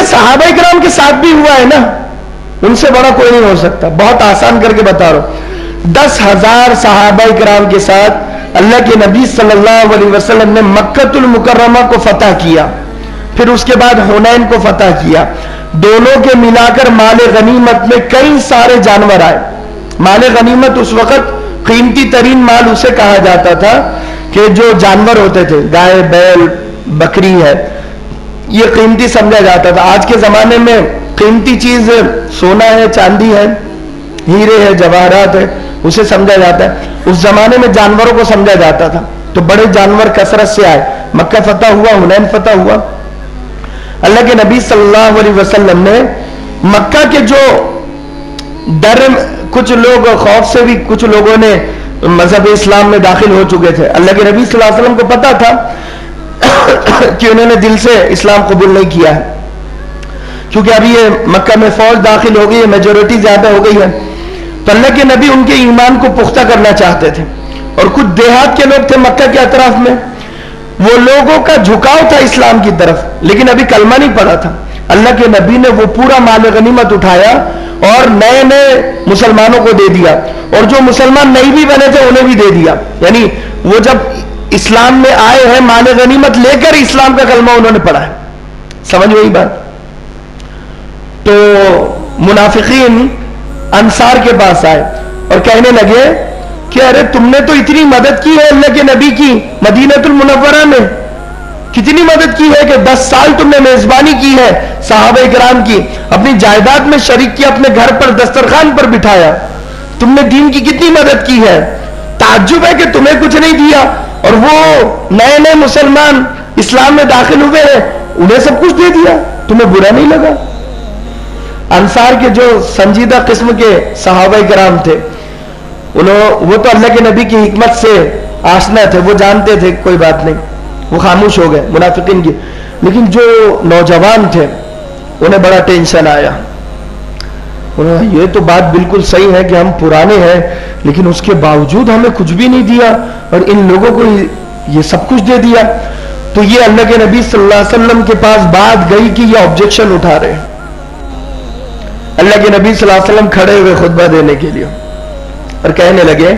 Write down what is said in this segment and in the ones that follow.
یہ صحابہ کرام کے ساتھ بھی ہوا ہے نا, ان سے بڑا کوئی نہیں ہو سکتا. بہت آسان کر کے بتا رہا ہوں, 10,000 صحابہ کرام کے ساتھ اللہ کے نبی صلی اللہ علیہ وسلم نے مکۃ المکرمہ کو فتح کیا, پھر اس کے بعد حنین کو فتح کیا. دونوں کے ملا کر مال غنیمت میں کئی سارے جانور آئے. مال غنیمت اس وقت قیمتی ترین مال اسے کہا جاتا تھا کہ جو جانور ہوتے تھے, گائے, بیل, بکری ہے, یہ قیمتی سمجھا جاتا تھا. آج کے زمانے میں قیمتی چیز سونا ہے, چاندی ہے, ہیرے ہے, جواہرات ہے, اسے سمجھا جاتا ہے. اس زمانے میں جانوروں کو سمجھا جاتا تھا. تو بڑے جانور کثرت سے آئے, مکہ فتح ہوا, حنین فتح ہوا. اللہ کے نبی صلی اللہ علیہ وسلم نے مکہ کے جو ڈر, کچھ لوگ خوف سے بھی, کچھ لوگوں نے مذہب اسلام میں داخل ہو چکے تھے. اللہ کے نبی صلی اللہ علیہ وسلم کو پتا تھا کہ انہوں نے دل سے اسلام قبول نہیں کیا ہے, کیونکہ ابھی یہ مکہ میں فوج داخل ہو گئی ہے, میجورٹی زیادہ ہو گئی ہے. تو اللہ کے نبی ان کے ایمان کو پختہ کرنا چاہتے تھے. اور کچھ دیہات کے لوگ تھے مکہ کے اطراف میں, وہ لوگوں کا جھکاؤ تھا اسلام کی طرف, لیکن ابھی کلمہ نہیں پڑا تھا. اللہ کے نبی نے وہ پورا مال غنیمت اٹھایا اور نئے نئے مسلمانوں کو دے دیا, اور جو مسلمان نہیں بھی بنے تھے انہیں بھی دے دیا. یعنی وہ جب اسلام میں آئے ہیں مال غنیمت لے کر اسلام کا کلمہ انہوں نے پڑھا ہے. سمجھ وہی بات. تو منافقین انصار کے پاس آئے اور کہنے لگے کہ ارے تم نے تو اتنی مدد کی ہے اللہ کے نبی کی, مدینہ المنورہ میں کتنی مدد کی ہے کہ 10 سال تم نے میزبانی کی ہے صحابہ کرام کی, اپنی جائیداد میں شریک کیا, اپنے گھر پر دسترخوان پر بٹھایا, تم نے دین کی کتنی مدد کی ہے. تعجب ہے کہ تمہیں کچھ نہیں دیا, اور وہ نئے نئے مسلمان اسلام میں داخل ہوئے ہیں, انہیں سب کچھ دے دیا, تمہیں برا نہیں لگا. انصار کے جو سنجیدہ قسم کے صحابہ کرام تھے, وہ تو اللہ کے نبی کی حکمت سے آشنا تھے, وہ جانتے تھے کوئی بات نہیں, وہ خاموش ہو گئے منافقین کی. لیکن جو نوجوان تھے انہیں بڑا ٹینشن آیا. یہ تو بات بالکل صحیح ہے کہ ہم پرانے ہیں, لیکن اس کے باوجود ہمیں کچھ بھی نہیں دیا اور ان لوگوں کو یہ سب کچھ دے دیا. تو یہ اللہ کے نبی صلی اللہ علیہ وسلم کے پاس بات گئی کہ یہ آبجیکشن اٹھا رہے ہیں. اللہ کے نبی صلی اللہ علیہ وسلم کھڑے ہوئے خطبہ دینے کے لیے اور کہنے لگے,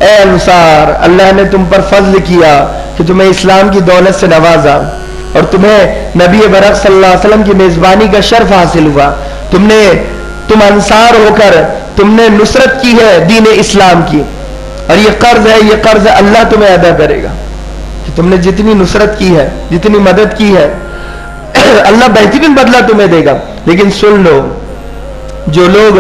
اے انصار, اللہ نے تم پر فضل کیا کہ تمہیں اسلام کی دولت سے نوازا, اور تمہیں نبی برک صلی اللہ علیہ وسلم کی میزبانی کا شرف حاصل ہوا. تم انصار ہو کر تم نے نصرت کی ہے دین اسلام کی, اور یہ قرض ہے, یہ قرض اللہ تمہیں ادا کرے گا کہ تم نے جتنی نصرت کی ہے, جتنی مدد کی ہے, اللہ بہترین بدلہ تمہیں دے گا. لیکن سن لو, جو لوگ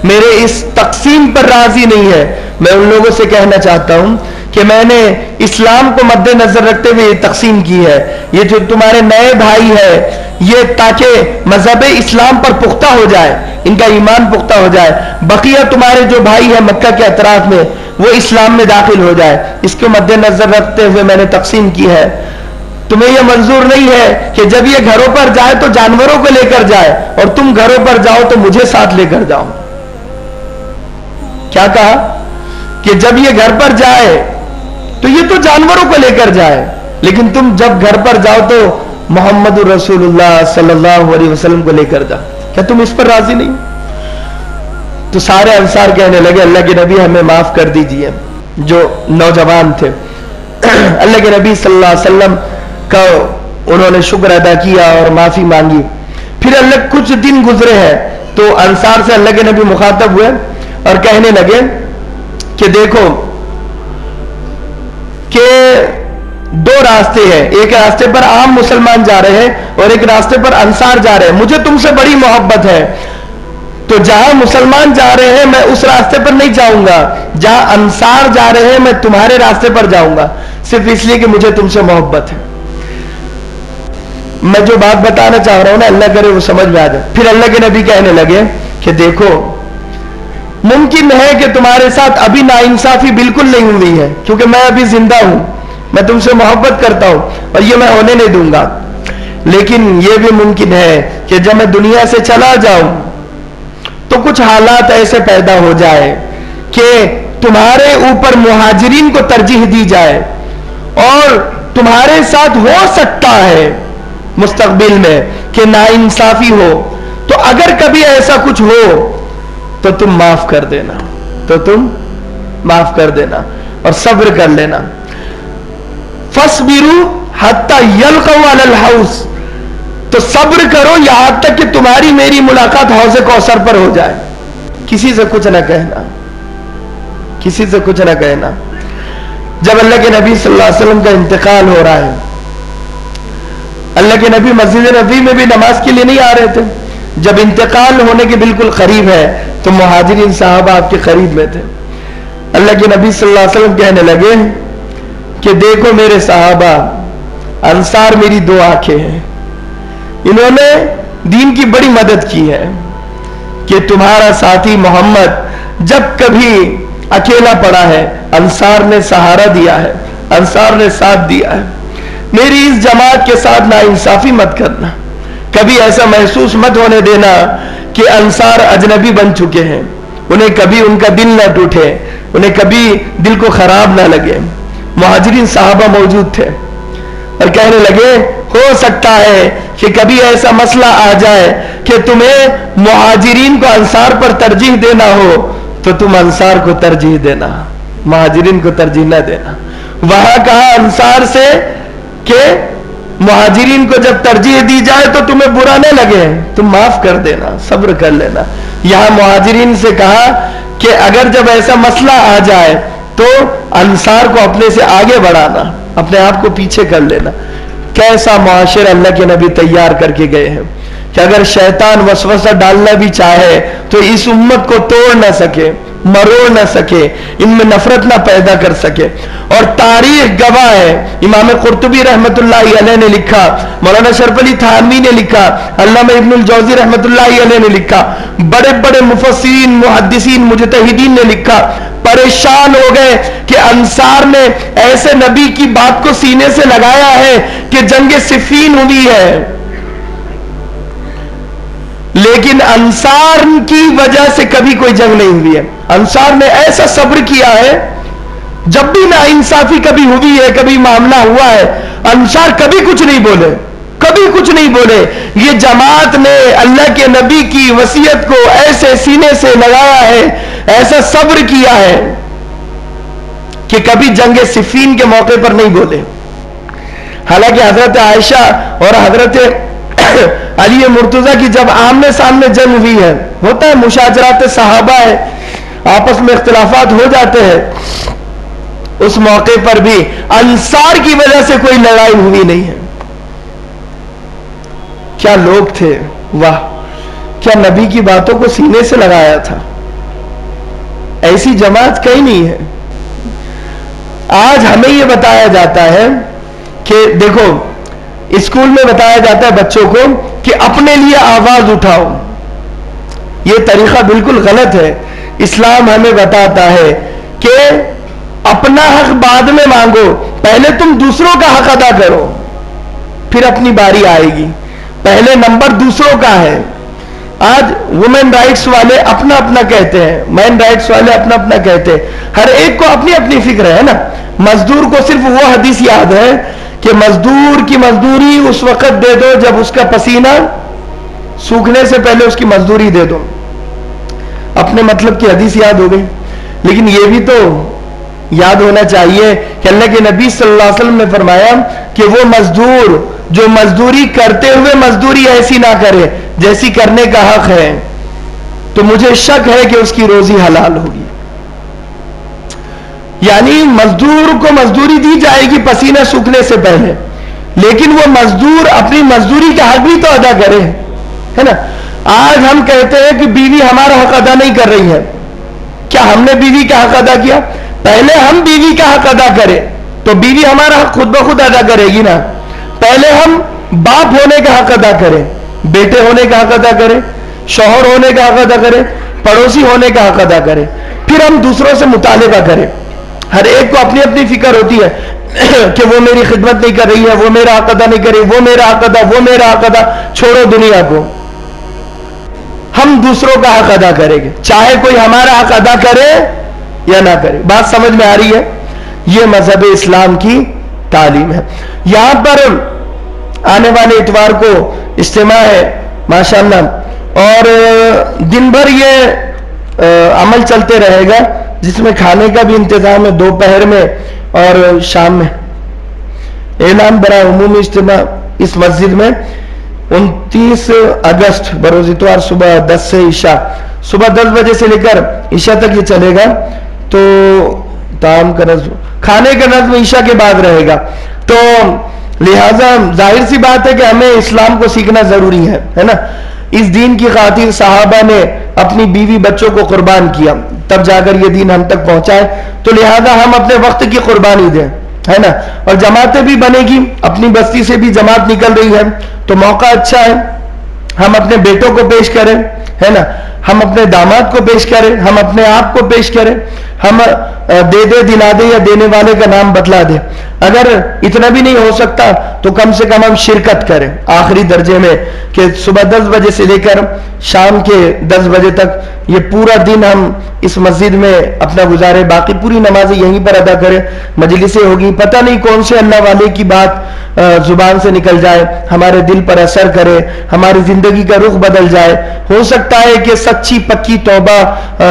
میرے اس تقسیم پر راضی نہیں ہے, میں ان لوگوں سے کہنا چاہتا ہوں کہ میں نے اسلام کو مد نظر رکھتے ہوئے یہ تقسیم کی ہے. یہ جو تمہارے نئے بھائی ہے, یہ تاکہ مذہب اسلام پر پختہ ہو جائے, ان کا ایمان پختہ ہو جائے. بقیہ تمہارے جو بھائی ہیں مکہ کے اطراف میں, وہ اسلام میں داخل ہو جائے. اس کو مد نظر رکھتے ہوئے میں نے تقسیم کی ہے. تمہیں یہ منظور نہیں ہے کہ جب یہ گھروں پر جائے تو جانوروں کو لے کر جائے, اور تم گھروں پر جاؤ تو مجھے ساتھ لے کر جاؤ. کیا کہا کہ جب یہ گھر پر جائے تو یہ تو جانوروں کو لے کر جائے, لیکن تم جب گھر پر جاؤ تو محمد رسول اللہ صلی اللہ علیہ وسلم کو لے کر جاؤ. کیا تم اس پر راضی نہیں؟ تو سارے انصار کہنے لگے, اللہ کے نبی ہمیں معاف کر دیجئے. جو نوجوان تھے اللہ کے نبی صلی اللہ علیہ وسلم کا انہوں نے شکر ادا کیا اور معافی مانگی. پھر اللہ کچھ دن گزرے ہیں تو انصار سے اللہ کے نبی مخاطب ہوئے اور کہنے لگے کہ دیکھو کہ 2 راستے ہیں, ایک راستے پر عام مسلمان جا رہے ہیں اور ایک راستے پر انصار جا رہے ہیں. مجھے تم سے بڑی محبت ہے, تو جہاں مسلمان جا رہے ہیں میں اس راستے پر نہیں جاؤں گا, جہاں انصار جا رہے ہیں میں تمہارے راستے پر جاؤں گا, صرف اس لیے کہ مجھے تم سے محبت ہے. میں جو بات بتانا چاہ رہا ہوں نا, اللہ کرے وہ سمجھ میں آ جائے. پھر اللہ کے نبی کہنے لگے کہ دیکھو, ممکن ہے کہ تمہارے ساتھ ابھی ناانصافی بالکل نہیں ہوئی ہے, کیونکہ میں ابھی زندہ ہوں, میں تم سے محبت کرتا ہوں اور یہ میں ہونے نہیں دوں گا. لیکن یہ بھی ممکن ہے کہ جب میں دنیا سے چلا جاؤں تو کچھ حالات ایسے پیدا ہو جائے کہ تمہارے اوپر مہاجرین کو ترجیح دی جائے, اور تمہارے ساتھ ہو سکتا ہے مستقبل میں کہ ناانصافی ہو، تو اگر کبھی ایسا کچھ ہو تو تم معاف کر دینا، تو تم معاف کر دینا اور صبر کر لینا. فَاصْبِرُوا حَتَّى يَلْقَوْا عَلَى الْحَوْضِ، تو صبر کرو یہاں تک کہ تمہاری میری ملاقات حوض کوثر پر ہو جائے. کسی سے کچھ نہ کہنا، کسی سے کچھ نہ کہنا. جب اللہ کے نبی صلی اللہ علیہ وسلم کا انتقال ہو رہا ہے، اللہ کے نبی مسجد نبوی میں بھی نماز کے لیے نہیں آ رہے تھے. جب انتقال ہونے کے بالکل قریب ہے تو مہاجرین صحابہ آپ کے قریب میں تھے. اللہ کے نبی صلی اللہ علیہ وسلم کہنے لگے کہ دیکھو میرے صحابہ، انصار میری دو آنکھیں ہیں، انہوں نے دین کی بڑی مدد کی ہے کہ تمہارا ساتھی محمد جب کبھی اکیلا پڑا ہے انصار نے سہارا دیا ہے، انصار نے ساتھ دیا ہے. میری اس جماعت کے ساتھ ناانصافی مت کرنا، کبھی ایسا محسوس مت ہونے دینا کہ انصار اجنبی بن چکے ہیں، انہیں کبھی ان کا دل نہ ٹوٹے، انہیں کبھی دل کو خراب نہ لگے. مہاجرین صحابہ موجود تھے اور کہنے لگے ہو سکتا ہے کہ کبھی ایسا مسئلہ آ جائے کہ تمہیں مہاجرین کو انصار پر ترجیح دینا ہو تو تم انصار کو ترجیح دینا، مہاجرین کو ترجیح نہ دینا. وہاں کہا انصار سے کہ مہاجرین کو جب ترجیح دی جائے تو تمہیں برا نہ لگے، تم معاف کر دینا، صبر کر لینا. یہاں مہاجرین سے کہا کہ اگر جب ایسا مسئلہ آ جائے تو انصار کو اپنے سے آگے بڑھانا، اپنے آپ کو پیچھے کر لینا. کیسا معاشرہ اللہ کے نبی تیار کر کے گئے ہیں کہ اگر شیطان وسوسہ ڈالنا بھی چاہے تو اس امت کو توڑ نہ سکے، مروڑ نہ سکے، ان میں نفرت نہ پیدا کر سکے. اور تاریخ گواہ ہے، امام قرطبی رحمت اللہ علیہ نے لکھا، مولانا شرف علی تھانوی نے لکھا، علامہ ابن الجوزی رحمت اللہ علیہ نے لکھا، بڑے بڑے مفسرین، محدثین، مجتہدین نے لکھا، پریشان ہو گئے کہ انصار نے ایسے نبی کی بات کو سینے سے لگایا ہے کہ جنگ صفین ہوئی ہے، لیکن انصار کی وجہ سے کبھی کوئی جنگ نہیں ہوئی ہے. انصار نے ایسا صبر کیا ہے، جب بھی ناانصافی کبھی ہوئی ہے، کبھی معاملہ ہوا ہے، انصار کبھی کچھ نہیں بولے، کبھی کچھ نہیں بولے. یہ جماعت نے اللہ کے نبی کی وصیت کو ایسے سینے سے لگایا ہے، ایسا صبر کیا ہے کہ کبھی جنگ صفین کے موقع پر نہیں بولے. حالانکہ حضرت عائشہ اور حضرت علی مرتضیٰ کی جب آمنے سامنے جنگ ہوئی ہے، ہوتا ہے مشاجرات صحابہ ہے، آپس میں اختلافات ہو جاتے ہیں، اس موقع پر بھی انصار کی وجہ سے کوئی لڑائی ہوئی نہیں ہے. کیا لوگ تھے، واہ، کیا نبی کی باتوں کو سینے سے لگایا تھا. ایسی جماعت کہیں نہیں ہے. آج ہمیں یہ بتایا جاتا ہے کہ دیکھو اسکول میں بتایا جاتا ہے بچوں کو کہ اپنے لیے آواز اٹھاؤ. یہ طریقہ بالکل غلط ہے. اسلام ہمیں بتاتا ہے کہ اپنا حق بعد میں مانگو، پہلے تم دوسروں کا حق ادا کرو، پھر اپنی باری آئے گی. پہلے نمبر دوسروں کا ہے. آج وومن رائٹس والے اپنا اپنا کہتے ہیں، مین رائٹس والے اپنا اپنا کہتے ہیں، ہر ایک کو اپنی اپنی فکر ہے نا. مزدور کو صرف وہ حدیث یاد ہے کہ مزدور کی مزدوری اس وقت دے دو جب اس کا پسینہ سوکھنے سے پہلے اس کی مزدوری دے دو. اپنے مطلب کی حدیث یاد ہو گئی. لیکن یہ بھی تو یاد ہونا چاہیے کہ اللہ کے نبی صلی اللہ علیہ وسلم نے فرمایا کہ وہ مزدور جو مزدوری کرتے ہوئے مزدوری ایسی نہ کرے جیسی کرنے کا حق ہے، تو مجھے شک ہے کہ اس کی روزی حلال ہوگی. یعنی مزدور کو مزدوری دی جائے گی پسینہ سوکھنے سے پہلے، لیکن وہ مزدور اپنی مزدوری کا حق بھی تو ادا کرے، ہے نا. آج ہم کہتے ہیں کہ بیوی ہمارا حق ادا نہیں کر رہی ہے. کیا ہم نے بیوی کا حق ادا کیا؟ پہلے ہم بیوی کا حق ادا کریں تو بیوی ہمارا حق خود بخود ادا کرے گی نا. پہلے ہم باپ ہونے کا حق ادا کریں، بیٹے ہونے کا حق ادا کریں، شوہر ہونے کا حق ادا کریں، پڑوسی ہونے کا حق ادا کریں، پھر ہم دوسروں سے مطالبہ کریں. ہر ایک کو اپنی اپنی فکر ہوتی ہے کہ وہ میری خدمت نہیں کر رہی ہے، وہ میرا حق ادا نہیں کر رہی، وہ میرا حق ادا، وہ میرا حق ادا. چھوڑو دنیا کو، ہم دوسروں کا حق ادا کریں گے، چاہے کوئی ہمارا حق ادا کرے یا نہ کرے. بات سمجھ میں آ رہی ہے؟ یہ مذہب اسلام کی تعلیم ہے. یہاں پر آنے والے اتوار کو اجتماع ہے ماشاءاللہ، اور دن بھر یہ عمل چلتے رہے گا، جس میں کھانے کا بھی انتظام ہے دوپہر میں اور شام میں۔ اعلان برائے عمومی اجتماع اس مسجد میں 29 اگست بروز اتوار صبح 10 سے عشاء، صبح 10 بجے سے لے کر عشاء تک یہ چلے گا۔ تو طعام کا نظم، کھانے کا نظم عشاء کے بعد رہے گا۔ تو لہٰذا ظاہر سی بات ہے کہ ہمیں اسلام کو سیکھنا ضروری ہے نا۔ اس دین کی خاطر صحابہ نے اپنی بیوی بچوں کو قربان کیا، تب جا کر یہ دین ہم تک پہنچائے، تو لہٰذا ہم اپنے وقت کی قربانی دیں، ہے نا۔ اور جماعتیں بھی بنے گی، اپنی بستی سے بھی جماعت نکل رہی ہے، تو موقع اچھا ہے ہم اپنے بیٹوں کو پیش کریں، ہے نا، ہم اپنے داماد کو پیش کریں، ہم اپنے آپ کو پیش کریں، ہم دے دے دلا دے یا دینے والے کا نام بتلا دے۔ اگر اتنا بھی نہیں ہو سکتا تو کم سے کم ہم شرکت کریں آخری درجے میں، کہ صبح 10 بجے سے لے کر شام کے 10 بجے تک یہ پورا دن ہم اس مسجد میں اپنا گزارے، باقی پوری نمازیں یہیں پر ادا کریں، مجلسیں ہوگی، پتہ نہیں کون سے اللہ والے کی بات زبان سے نکل جائے، ہمارے دل پر اثر کرے، ہماری زندگی کا رخ بدل جائے۔ ہو سکتا ہے کہ سچی پکی توبہ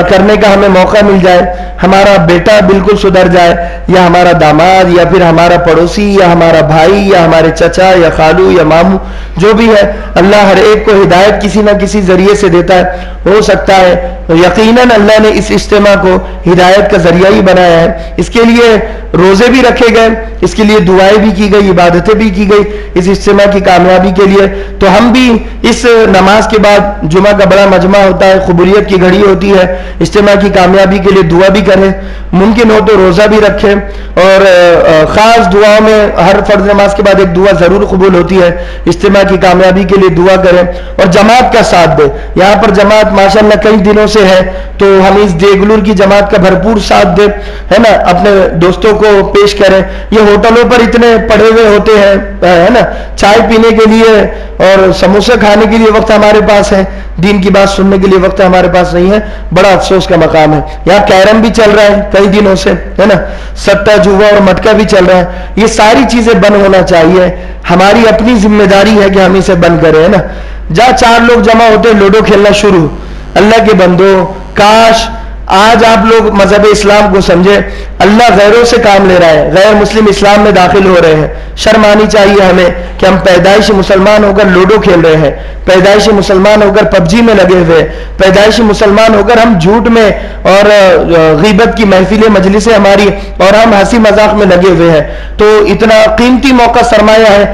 کرنے کا ہمیں موقع مل جائے، ہمارا بیٹا بالکل سدھر جائے، یا ہمارا داماد، یا پھر ہمارا پڑوسی، یا ہمارا بھائی، یا ہمارے چچا یا خالو یا ماموں، جو بھی ہے، اللہ ہر ایک کو ہدایت کسی نہ کسی ذریعے سے دیتا ہے۔ ہو سکتا ہے یقیناً اللہ نے اس اجتماع کو ہدایت کا ذریعہ ہی بنایا ہے، اس کے لیے روزے بھی رکھے گئے، اس کے لیے دعائیں بھی کی گئی، عبادتیں بھی کی گئی اس اجتماع کی کامیابی کے لیے۔ تو ہم بھی اس نماز کے بعد جمعہ کا بڑا مجمع ہوتا ہے، قبولیت کی گھڑی ہوتی ہے، اجتماع کی کامیابی کے لیے دعا بھی کریں، ممکن ہو تو روزہ بھی رکھیں، اور خاص دعاؤں میں ہر فرض نماز کے بعد ایک دعا ضرور قبول ہوتی ہے، اجتماع کی کامیابی کے لیے دعا کریں، اور جماعت کا ساتھ دیں۔ یہاں پر جماعت ماشاءاللہ کئی دنوں سے ہے، تو ہم اس دیگلور کی جماعت کا بھرپور ساتھ دیں، ہے نا، اپنے دوستوں کو پیش کریں۔ یہ ہوٹلوں پر اتنے پڑے ہوئے ہوتے ہیں، ہے نا، چائے پینے کے لیے اور سموسے کھانے کے لیے وقت ہمارے پاس ہے، دین کی بات سننے کے لیے وقت ہمارے پاس نہیں ہے، بڑا افسوس کا مقام ہے۔ یہاں کیرم بھی چل رہا ہے کئی دنوں سے، ہے نا، سٹا جوا اور مٹکا بھی چل رہا ہے، یہ ساری چیزیں بند ہونا چاہیے، ہماری اپنی ذمہ داری ہے کہ ہم اسے بند کریں، ہے نا۔ جہاں 4 لوگ جمع ہوتے ہیں لوڈو کھیلنا شروع، اللہ کے بندو، کاش آج آپ لوگ مذہب اسلام کو سمجھے، اللہ غیروں سے کام لے رہا ہے، غیر مسلم اسلام میں داخل ہو رہے ہیں، شرم آنی چاہیے ہمیں کہ ہم پیدائشی مسلمان ہو کر لوڈو کھیل رہے ہیں، پیدائشی مسلمان ہو کر PUBG میں لگے ہوئے، پیدائشی مسلمان ہو کر ہم جھوٹ میں اور غیبت کی محفلیں مجلسیں ہماری، اور ہم ہنسی مذاق میں لگے ہوئے ہیں۔ تو اتنا قیمتی موقع سرمایہ ہے،